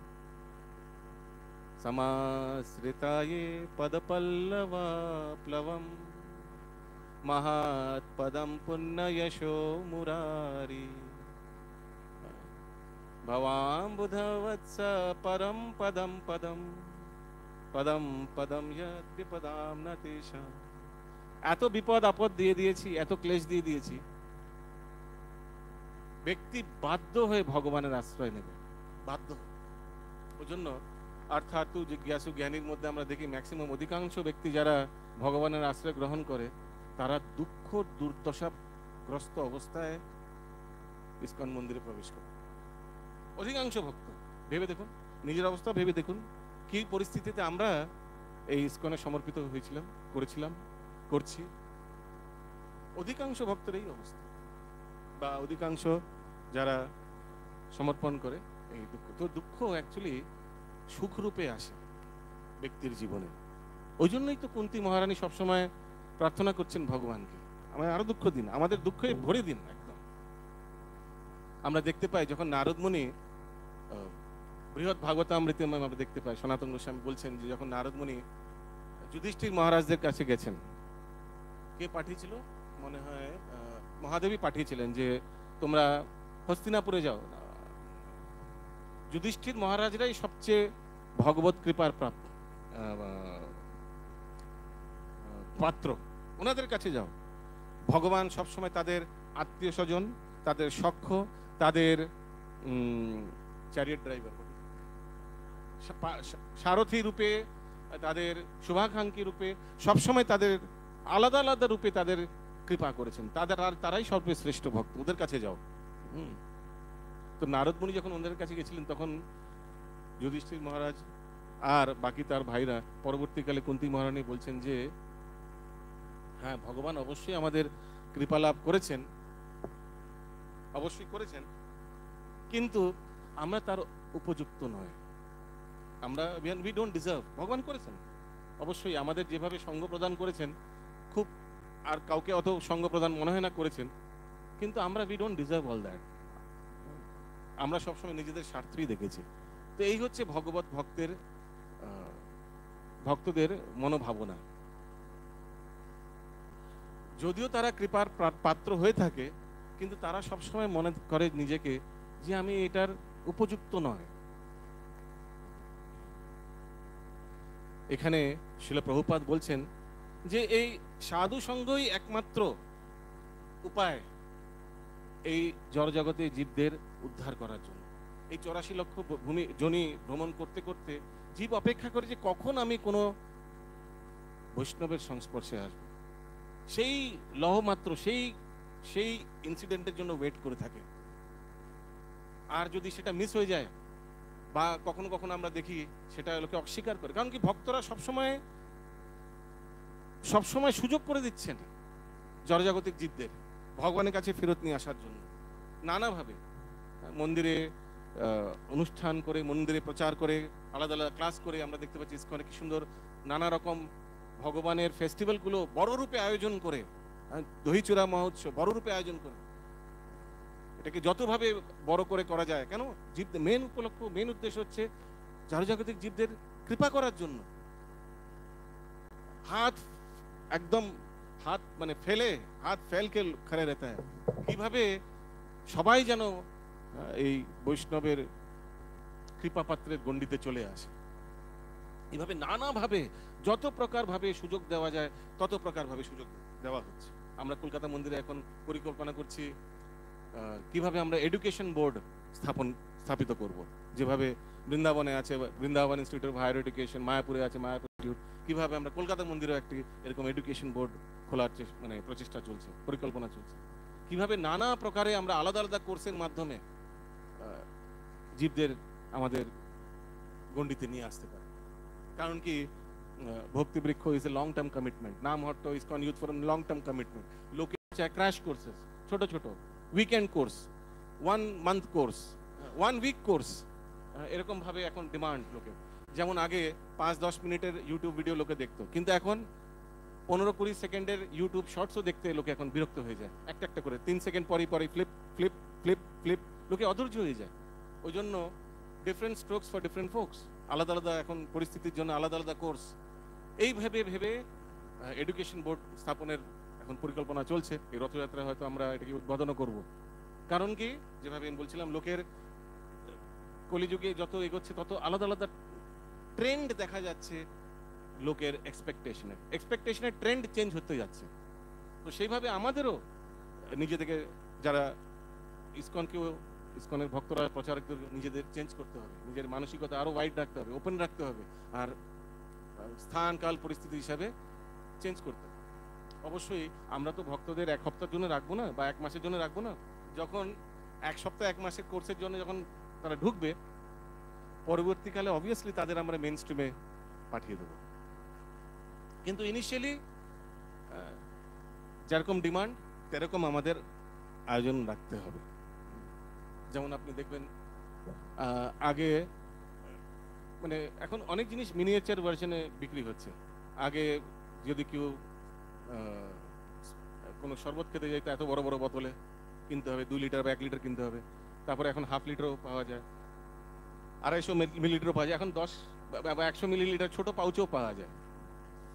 Speaker 1: সমাশ্রিতায়ে পদপল্লবা প্লবম মহাৎ পদম পুণ্য যশো মুরারি ভবাম্বুধবৎস পরম পদম পদম পদম পদম যদ্বিপদাম ন তেষাম। এত বিপদ আপদ দিয়ে দিয়েছি, এত ক্লেশ দিয়ে দিয়েছি, ব্যক্তি বাধ্য হয়ে ভগবানের আশ্রয় নেবে, বাধ্য। ওই জন্য অর্থাৎ জিজ্ঞাসু জ্ঞানীর মধ্যে আমরা দেখি ম্যাক্সিমাম অধিকাংশ ব্যক্তি যারা ভগবানের আশ্রয় গ্রহণ করে, তারা দুঃখ দুর্দশাগ্রস্ত অবস্থায় ইস্কন মন্দিরে প্রবেশ করে। অধিকাংশ ভক্ত, ভেবে দেখুন নিজের অবস্থা, ভেবে দেখুন কি পরিস্থিতিতে আমরা এই ইস্কনে সমর্পিত হয়েছিলাম, করছি। অধিকাংশ ভক্তের এই অবস্থা, বা অধিকাংশ যারা সমর্পণ করে এই দুঃখ। তো দুঃখ অ্যাকচুয়ালি সুখ রূপে আসে ব্যক্তির জীবনে। ওই জন্যই তো কুন্তী মহারানী সবসময় প্রার্থনা করছেন ভগবানকে, আমায় আরো দুঃখ দিন, আমাদের দুঃখে ভরে দিন একদম। আমরা দেখতে পাই যখন নারদ মুনি বৃহৎ ভাগবতামৃতে আমরা দেখতে পাই, সনাতন গোস্বামী বলছেন যে যখন নারদ মুনি যুধিষ্ঠির মহারাজদের কাছে গেছেন, কে পাঠিয়েছিল? মনে হয় মহাদেবী পাঠিয়েছিলেন যে তোমরা হস্তিনাপুরে যাও। যুধিষ্ঠির মহারাজরাই সবচেয়ে ভগবত কৃপার পাত্র, ওনাদের কাছে যাও। ভগবান সবসময় তাদের আত্মীয় স্বজন তাদের সখ্য, তাদের চ্যারিয়েট ড্রাইভার, সারথী রূপে, তাদের শুভাকাঙ্ক্ষী রূপে, সবসময় তাদের আলাদা আলাদা রূপে তাদের কৃপা করেছেন। তারাই সর্বশ্রেষ্ঠ ভক্ত, ওদের কাছে যাও। তো নারদ মুনি যখন ওদের কাছে গেছিলেন, তখন যুধিষ্ঠির মহারাজ আর বাকি তার ভাইরা পরবর্তীকালে কুন্তী মহারানী বলছেন যে হ্যাঁ, ভগবান অবশ্যই আমাদের কৃপা লাভ করেছেন, অবশ্যই করেছেন, কিন্তু আমরা তার উপযুক্ত নয়, আমরা উই ডোন্ট ডিজার্ভ। ভগবান করেছেন অবশ্যই, আমাদের যেভাবে সঙ্গ প্রদান করেছেন, খুব আর কাউকে অত সঙ্গ প্রদান মনে হয় না করেছেন, কিন্তু আমরা we don't deserve all that. আমরা সবসময় নিজেদের স্বার্থই দেখেছি। তো এই হচ্ছে ভগবত ভক্তদের মনোভাবনা। যদিও তারা কৃপার পাত্র হয়ে থাকে, কিন্তু তারা সবসময় মনে করে নিজেকে যে আমি এটার উপযুক্ত নয়। এখানে শ্রীল প্রভুপাদ বলছেন যে এই সাধু সঙ্গই একমাত্র উপায় এই জড়জগতে জীবদের উদ্ধার করার জন্য। এই 84 লক্ষ ভূমি জনি ভ্রমণ করতে করতে জীব অপেক্ষা করে যে কখন আমি কোনো বৈষ্ণবের সংস্পর্শে আসবো, সেই লহমাত্র সেই ইনসিডেন্টের জন্য ওয়েট করে থাকে। আর যদি সেটা মিস হয়ে যায় বা কখনো কখনো আমরা দেখি সেটা লোকে অস্বীকার করে, কারণ কি ভক্তরা সবসময় সুযোগ করে দিচ্ছেন জড়জাগতিক জীবদের ভগবানের কাছে ফেরত নিয়ে আসার জন্য। নানাভাবে মন্দিরে অনুষ্ঠান করে, মন্দিরে প্রচার করে, আলাদা আলাদা ক্লাস করে, আমরা দেখতে পাচ্ছি ইসকনে কি সুন্দর নানা রকম ভগবানের ফেস্টিভ্যালগুলো বড় রূপে আয়োজন করে, দহিচূড়া মহোৎসব বড় রূপে আয়োজন করে। এটাকে যতভাবে বড় করে করা যায়, কেন? জীবদের মেন উপলক্ষ, মেন উদ্দেশ্য হচ্ছে জড়জাগতিক জীবদের কৃপা করার জন্য। হাত মানে হাত ফেলকে খড়ে রেখা হয়, কিভাবে সবাই যেন এই বৈষ্ণবের কৃপা পাত্রের গণ্ডিতে চলে আসে। এইভাবে নানাভাবে যত প্রকার ভাবে সুযোগ দেওয়া যায় তত প্রকার ভাবে সুযোগ দেওয়া হচ্ছে। আমরা কলকাতা মন্দিরে এখন পরিকল্পনা করছি কিভাবে আমরা এডুকেশন বোর্ড স্থাপিত করব। যেভাবে বৃন্দাবনে আছে Vrindavan institute of higher education, মায়াপুরে আছে মায়াপুর ইনস্টিটিউট, কিভাবে আমরা কলকাতা মন্দিরেও একটি এরকম এডুকেশন বোর্ড খোলার মানে প্রচেষ্টা চলছে, পরিকল্পনা চলছে। কিভাবে নানা প্রকারে আমরা আলাদা আলাদা কোর্সের মাধ্যমে জীবদের আমাদের গণ্ডিতে নিয়ে আসতে পারি। কারণ কি Bhakti Vriksha is a long term commitment, Nama Hatta ISKCON youth forum long term commitment. লোকে চায় ক্র্যাশ কোর্সেস, ছোট ছোট weekend course, 1 month course, 1 week course, এরকম ভাবে এখন ডিমান্ড লোকে। যেমন আগে 5-10 মিনিটের ইউটিউব ভিডিও লোকে দেখতো, কিন্তু এখন 15-20 সেকেন্ডের ইউটিউব শর্টসও দেখতে লোকে এখন বিরক্ত হয়ে যায়। একটা একটা করে 3 সেকেন্ড পরই ফ্লিপ ফ্লিপ ফ্লিপ ফ্লিপ, লোকে অধৈর্য হয়ে যায়। ওই জন্য different strokes for different folks, আলাদা আলাদা এখন পরিস্থিতির জন্য আলাদা আলাদা কোর্স। এই ভেবে এডুকেশন বোর্ড স্থাপনের এখন পরিকল্পনা চলছে। এই রথযাত্রায় হয়তো আমরা এটাকে উদ্বোধনও করব। কারণ কি, যেভাবে আমি বলছিলাম, লোকের কলিযুগে যত এগোচ্ছে তত আলাদা আলাদা ট্রেন্ড দেখা যাচ্ছে, লোকের এক্সপেকটেশনের ট্রেন্ড চেঞ্জ হতে যাচ্ছে। তো সেইভাবে আমাদেরও নিজেদেরকে, যারা ইসকনের ভক্তরা, প্রচারকদের নিজেদের চেঞ্জ করতে হবে, নিজের মানসিকতা আরো ওয়াইড রাখতে হবে, ওপেন রাখতে হবে, আর স্থান কাল পরিস্থিতি হিসাবে চেঞ্জ করতে হবে। অবশ্যই আমরা তো ভক্তদের 1 সপ্তাহের জন্য রাখবো না বা 1 মাসের জন্য রাখবো না। যখন 1 সপ্তাহ 1 মাসের কোর্সের জন্য যখন তারা ঢুকবে, পরবর্তীকালে অবভিয়াসলি তাদের আমরা মেইন স্ট্রিমে পাঠিয়ে দেবো। কিন্তু ইনিশিয়ালি যেরকম ডিমান্ড সেরকম আমাদের আয়োজন রাখতে হবে। যেমন আপনি দেখবেন আগে মানে এখন অনেক জিনিস মিনিয়েচার ভার্সনে বিক্রি হচ্ছে। আগে যদি কেউ কোনো শরবত খেতে যাইতো এত বড় বড় বোতলে কিনতে হবে, 2 লিটার বা 1 লিটার কিনতে হবে। তারপরে এখন হাফ লিটারও পাওয়া যায়, 250 মিলিলিটারও পাওয়া যায়, এখন 10 বা 100 মিলিলিটার ছোট পাউচও পাওয়া যায়।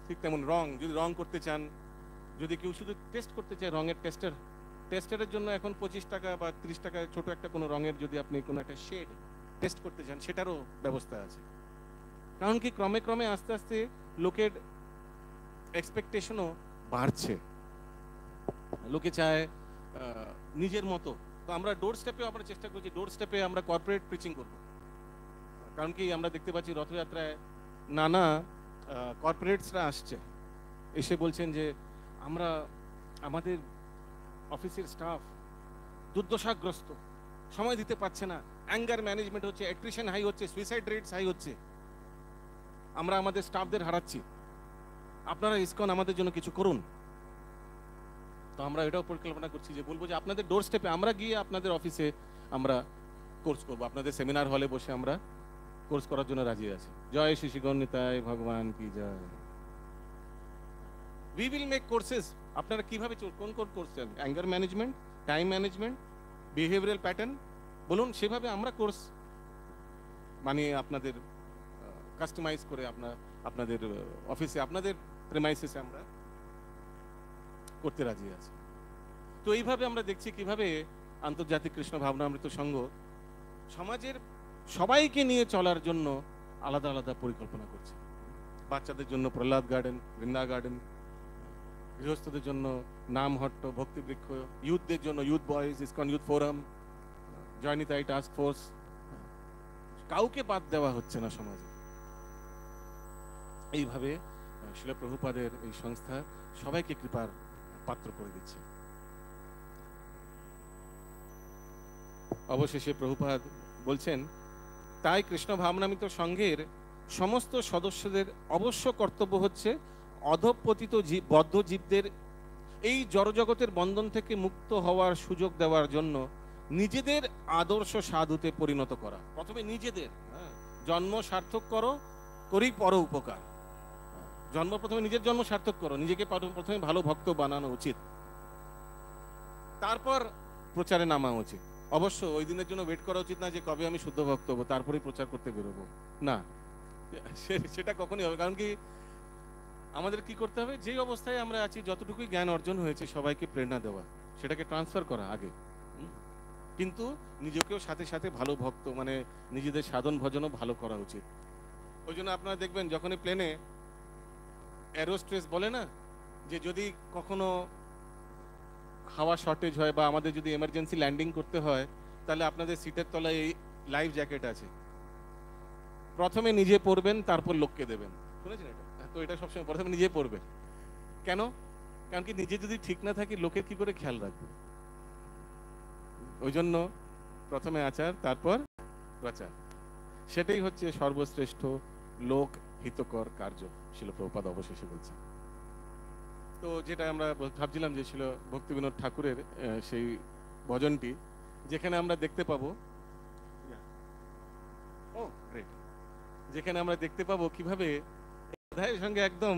Speaker 1: ঠিক তেমন যদি রং করতে চান, যদি কেউ শুধু টেস্ট করতে চায়, রঙের টেস্টারের জন্য এখন 25 টাকা বা 30 টাকা ছোট একটা কোনো রঙের, যদি আপনি কোনো একটা শেড টেস্ট করতে চান, সেটারও ব্যবস্থা আছে। কারণ কি, ক্রমে ক্রমে আস্তে আস্তে লোকের এক্সপেকটেশনও বাড়ছে। লোকে চায় নিজের মতো তো আমরা ডোর স্টেপে আমরা চেষ্টা করছি, ডোর স্টেপে আমরা কর্পোরেট প্রিচিং করব। কারণ কি আমরা দেখতে পাচ্ছি রথযাত্রায় নানা কর্পোরেটসরা আসছে, এসে বলছেন যে আমরা আমাদের অফিসের স্টাফ দুর্দশাগ্রস্ত, সময় দিতে পারছে না, অ্যাঙ্গার ম্যানেজমেন্ট হচ্ছে, অ্যাট্রিশন হাই হচ্ছে, সুইসাইড রেটস হাই হচ্ছে, আমরা আমাদের স্টাফদের হারাচ্ছি, আপনারা ইসকন আমাদের জন্য কিছু করুন। তো আমরা এটাও পরিকল্পনা করছি যে বলবো যে আপনাদের ডোর স্টেপে আমরা গিয়ে আপনাদের অফিসে আমরা কোর্স করব, আপনাদের সেমিনার হলে বসে আমরা কোর্স করার জন্য রাজি আছি। জয় শ্রী শ্রী গণিতায় ভগবান কি জয়। We will make courses. আপনারা কিভাবে কোন কোন কোর্স চান? Anger management, time management, behavioural pattern বলুন, সেভাবে আমরা কোর্স বানিয়ে আপনাদের কাস্টমাইজ করে আপনাদের অফিসে, আপনাদের প্রেমাইসেসে আমরা করতে রাজি আছি। তো এইভাবে আমরা দেখছি কিভাবে আন্তর্জাতিক কৃষ্ণ ভাবনামৃত সংঘ সমাজের সবাইকে নিয়ে চলার জন্য আলাদা আলাদা পরিকল্পনা করছে। বাচ্চাদের জন্য প্রহ্লাদ গার্ডেন, বৃন্দা গার্ডেন, গৃহস্থদের জন্য নামহট্ট, ভক্তিবৃক্ষ, ইউথদের জন্য youth boys, ISKCON youth forum, Joy Nitai task force. কাউকে বাদ দেওয়া হচ্ছে না সমাজে। এইভাবে শিল প্রভুপাদের এই সংস্থা সবাইকে কৃপার পাত্র করে দিচ্ছে। অবশেষে প্রভুপাদ বলছেন, তাই কৃষ্ণ ভাবনামৃত সংঘের সমস্ত সদস্যদের অবশ্য কর্তব্য হচ্ছে অধঃপতিত বদ্ধ জীবদের এই জড়জগতের বন্ধন থেকে মুক্ত হওয়ার সুযোগ দেওয়ার জন্য নিজেদের আদর্শ সাধুতে পরিণত করা। প্রথমে নিজেদের জন্ম সার্থক করো, করি পর উপকার। প্রথমে নিজের জন্ম সার্থক করো, নিজেকে প্রথমে ভালো ভক্ত বানানো উচিত, তারপর প্রচারে নামা উচিত। অবশ্য ওই দিনের জন্য ওয়েট করা উচিত না যে কবে আমি শুদ্ধ ভক্ত হবো তারপরে প্রচার করতে বেরোবো, না, সেটা কখনই হবে। কারণ কি আমাদের কি করতে হবে, যে অবস্থায় আমরা আছি যতটুকুই জ্ঞান অর্জন হয়েছে সবাইকে প্রেরণা দেওয়া, সেটাকে ট্রান্সফার করা আগে, কিন্তু নিজেকেও সাথে সাথে ভালো ভক্ত, মানে নিজেদের সাধন ভজনও ভালো করা উচিত। ওই জন্য আপনারা দেখবেন যখনই প্লেনে এরোস্ট্রেস বলে না যে যদি কখনো হাওয়া শর্টেজ হয় বা আমাদের যদি এমার্জেন্সি ল্যান্ডিং করতে হয়, তাহলে আপনাদের সিটের তলায় এই লাইফ জ্যাকেট আছে, প্রথমে নিজে পরবেন তারপর লোককে দেবেন। শুনেছেন এটা? তো এটা সবসময় প্রথমে নিজে পরবেন। কেন? কারণ কি নিজে যদি ঠিক না থাকে লোকের কি করে খেয়াল রাখবে? ওই জন্য প্রথমে আচার তারপর প্রচার, সেটাই হচ্ছে সর্বশ্রেষ্ঠ লোক হিতকর কার্য, শিল প্রভুপাদ অবশেষে বলছেন। তো যেটা আমরা ভাবছিলাম যে ছিল ভক্তি বিনোদ ঠাকুরের সেই ভজনটি, যেখানে আমরা দেখতে পাবো, ও গ্রেট, যেখানে আমরা দেখতে পাবো কিভাবে অধ্যায়ের সঙ্গে একদম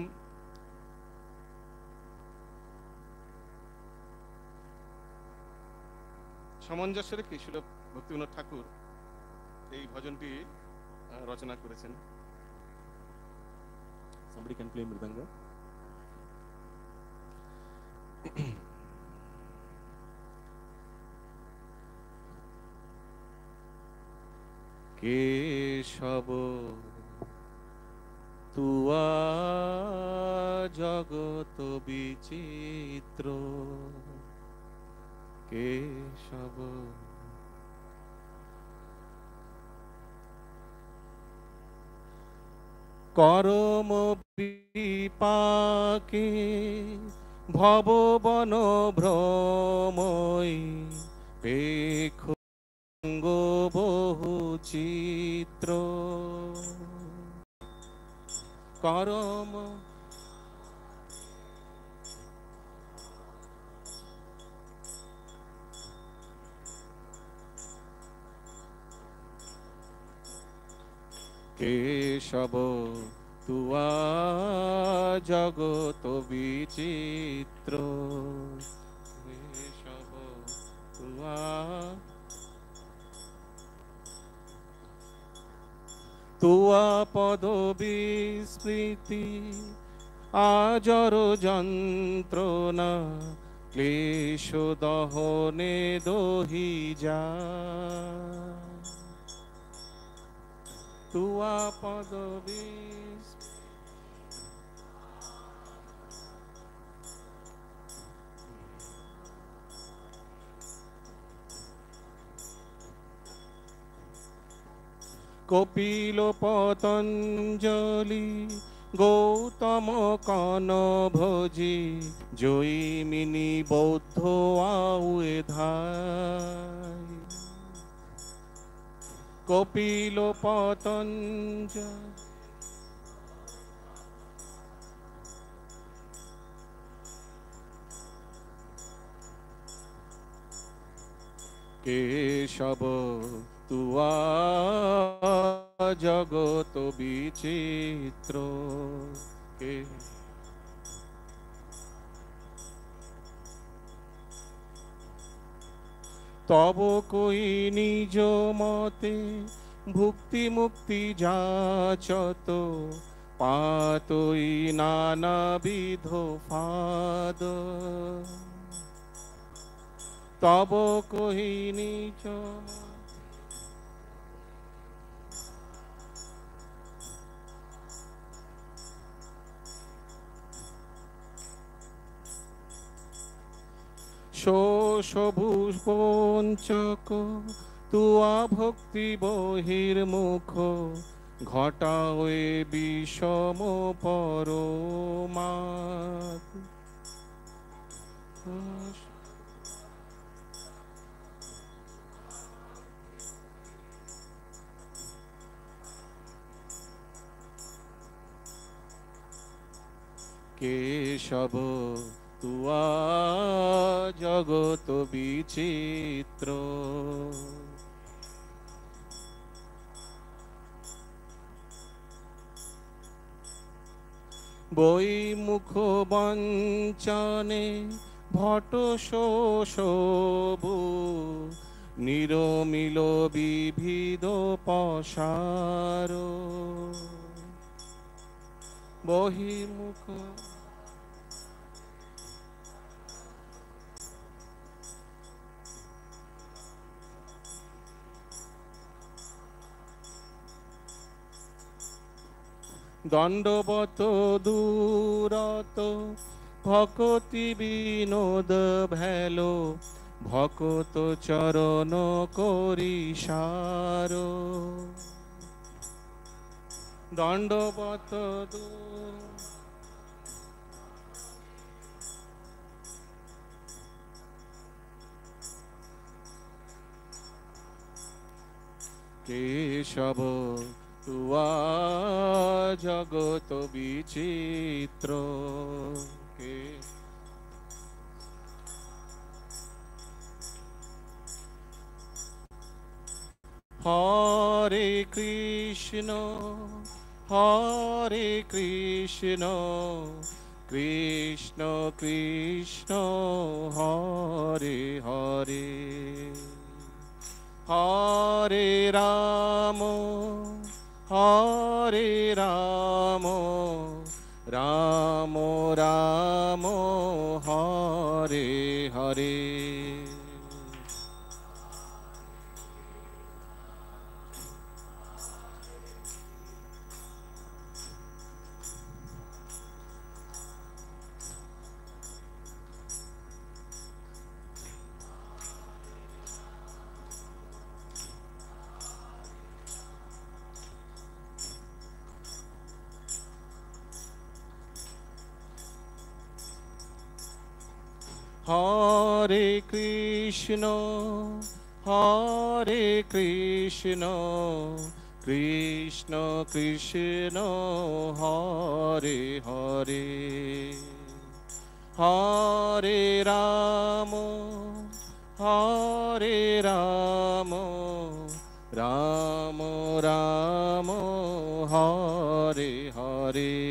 Speaker 1: সামঞ্জস্য রেখে শিল ভক্তি বিনোদ ঠাকুর এই ভজনটি রচনা করেছেন। Somebody can play মৃদঙ্গ। কেশব তুয়া জগত বিচিত্র, কেশব করম বিপাকে ভববন ভ্রমই পেখ বহু চিত্র, করম কেশব তুয়া জগত বিচিত্র, কেশব তুয়া তুয়া পদ বিস্মৃতি আজর যন্ত্রণা ক্লেশ দহনে দহি যা, তুয়া পদ কপিল পতঞ্জলি গৌতম কনভোজি জৈমিনী বৌদ্ধ আউয়ে ধাই। কপিল পতঞ্জলি কেশব তুয়া জগত বিচিত্র কে তব কই নিজ মতে ভুক্তি মুক্তি যাচত পাতই নানাবিধ ফাদ তব কই নিজ শোষভূষ পঞ্চক তুয়া ভক্তি বহির্মুখ ঘটাওয়ে বিষম পরমাদ কেশব তুয়া জগত বিচিত্র বই মুখ বঞ্চনে ভট শোষবু নিরমিল বিবিধ পসার বহির্মুখ দণ্ডবত দূরত ভকতি বিনোদ ভেলো ভকত চরণ করি সার দণ্ডবত কেশব তুয়া জগত বিচিত্র কে হরে কৃষ্ণ কৃষ্ণ কৃষ্ণ হরে হরে হরে রাম রাম রাম হরে হরে হরে কৃষ্ণ কৃষ্ণ কৃষ্ণ হরে হরে হরে রাম রাম রাম হরে হরে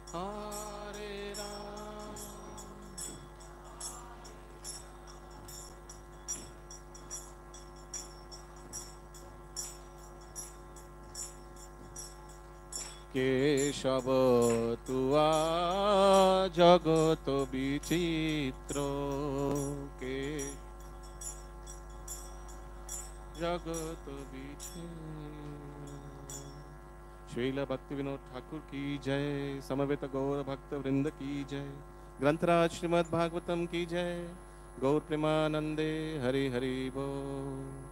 Speaker 1: হরে রাম কেশব তুয়া জগত বিচিত্র কে জগত বিচিত্র श्रील भक्ति विनोद ठाकुर की जय। समवेत गौर भक्त वृंद की जय। ग्रंथराज श्रीमद् भागवतम की जय। गौर प्रेमानंदे हरि हरि बोल।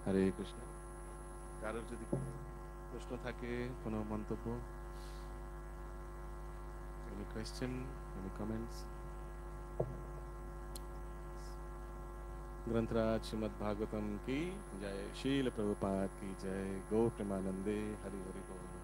Speaker 1: हरे कृष्ण। কারোর যদি প্রশ্ন থাকে, কোনো মন্তব্য, any question, any comments? ग्रंथराज Shrimad Bhagavatam की जय। शील प्रभुपाद की जय। गौ प्रेमानंदे हरि हरि बोल।